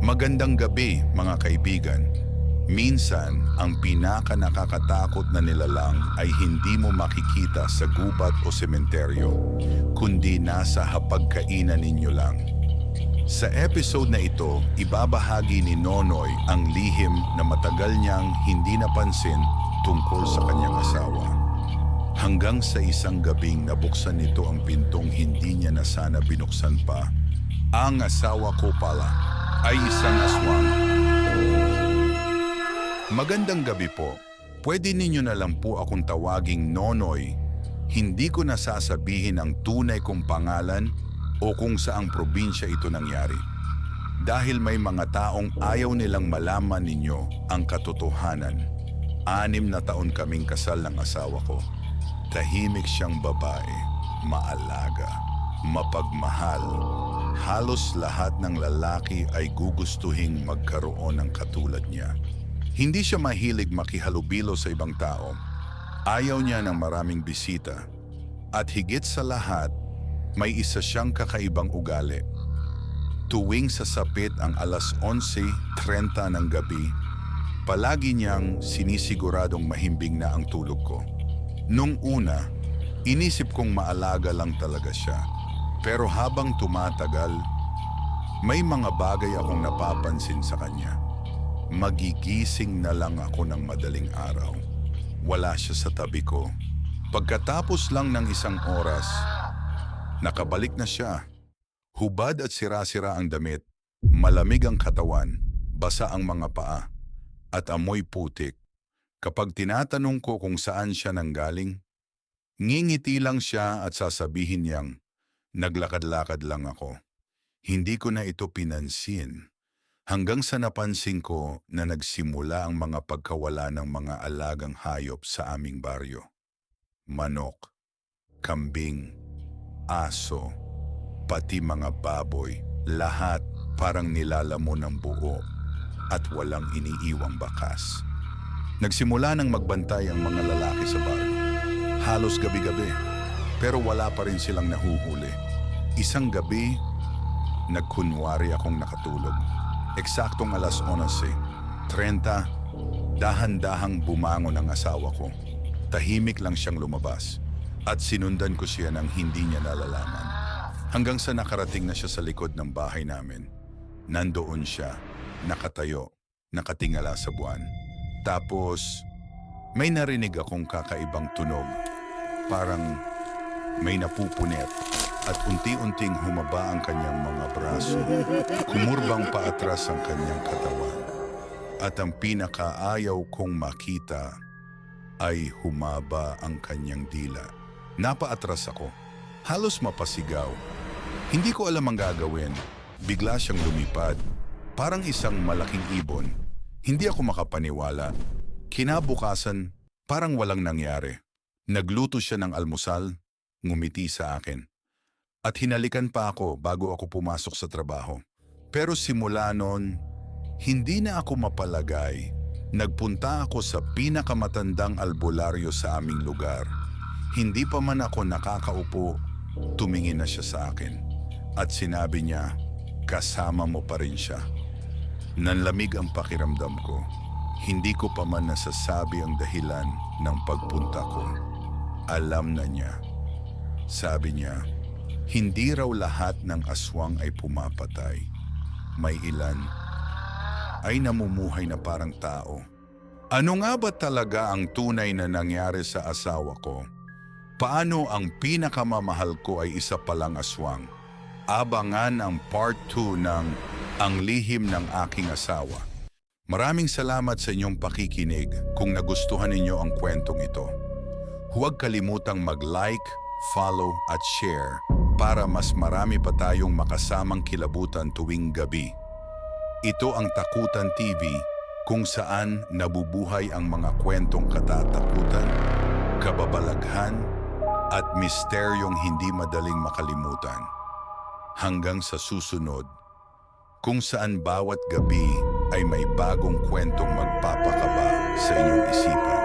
Magandang gabi, mga kaibigan. Minsan, ang pinaka-nakakatakot na nilalang ay hindi mo makikita sa gubat o sementeryo, kundi nasa hapagkainan ninyo lang. Sa episode na ito, ibabahagi ni Nonoy ang lihim na matagal niyang hindi napansin tungkol sa kanyang asawa. Hanggang sa isang gabing nabuksan nito ang pintong hindi niya na sana binuksan pa. Ang asawa ko pala ay isang aswang. Magandang gabi po. Pwede ninyo na lang po akong tawaging Nonoy. Hindi ko nasasabihin ang tunay kong pangalan o kung saang probinsya ito nangyari. Dahil may mga taong ayaw nilang malaman ninyo ang katotohanan. 6 na taon kaming kasal ng asawa ko. Tahimik siyang babae, maalaga, mapagmahal. Halos lahat ng lalaki ay gugustuhing magkaroon ng katulad niya. Hindi siya mahilig makihalubilo sa ibang tao. Ayaw niya ng maraming bisita. At higit sa lahat, may isa siyang kakaibang ugali. Tuwing sasapit ang alas 11:30 ng gabi, palagi niyang sinisiguradong mahimbing na ang tulog ko. Nung una, inisip kong maalaga lang talaga siya. Pero habang tumatagal, may mga bagay akong napapansin sa kanya. Magigising na lang ako ng madaling araw. Wala siya sa tabi ko. Pagkatapos lang ng isang oras, nakabalik na siya. Hubad at sira-sira ang damit, malamig ang katawan, basa ang mga paa, at amoy putik. Kapag tinatanong ko kung saan siya nanggaling, ngingiti lang siya at sasabihin niyang, naglakad-lakad lang ako. Hindi ko na ito pinansin. Hanggang sa napansin ko na nagsimula ang mga pagkawala ng mga alagang hayop sa aming baryo. Manok, kambing, aso, pati mga baboy, lahat parang nilalamon ng buo at walang iniiwang bakas. Nagsimula nang magbantay ang mga lalaki sa baryo. Halos gabi-gabi, pero wala pa rin silang nahuhuli. Isang gabi, nagkunwari akong nakatulog. Eksaktong alas 11:30, dahan-dahang bumangon ang asawa ko. Tahimik lang siyang lumabas at sinundan ko siya nang hindi niya nalalaman. Hanggang sa nakarating na siya sa likod ng bahay namin. Nandoon siya, nakatayo, nakatingala sa buwan. Tapos, may narinig akong kakaibang tunog. Parang may napupunit at unti-unting humaba ang kanyang mga braso. Kumurbang paatras ang kanyang katawan. At ang pinakaayaw kong makita ay humaba ang kanyang dila. Napaatras ako. Halos mapasigaw. Hindi ko alam ang gagawin. Bigla siyang lumipad. Parang isang malaking ibon. Hindi ako makapaniwala. Kinabukasan, parang walang nangyari. Nagluto siya ng almusal, ngumiti sa akin. At hinalikan pa ako bago ako pumasok sa trabaho. Pero simula noon, hindi na ako mapalagay. Nagpunta ako sa pinakamatandang albularyo sa aming lugar. Hindi pa man ako nakakaupo, tumingin na siya sa akin. At sinabi niya, kasama mo pa rin siya. Nanlamig ang pakiramdam ko. Hindi ko pa man nasasabi ang dahilan ng pagpunta ko. Alam na niya. Sabi niya, hindi raw lahat ng aswang ay pumapatay. May ilan ay namumuhay na parang tao. Ano nga ba talaga ang tunay na nangyari sa asawa ko? Paano ang pinakamamahal ko ay isa palang aswang? Abangan ang part 2 ng Ang Lihim ng Aking Asawa. Maraming salamat sa inyong pakikinig. Kung nagustuhan ninyo ang kwentong ito, huwag kalimutang mag-like, follow at share para mas marami pa tayong makasamang kilabutan tuwing gabi. Ito ang Takutan TV, kung saan nabubuhay ang mga kwentong katatakutan, kababalaghan at misteryong hindi madaling makalimutan. Hanggang sa susunod, kung saan bawat gabi ay may bagong kwentong magpapakaba sa inyong isipan.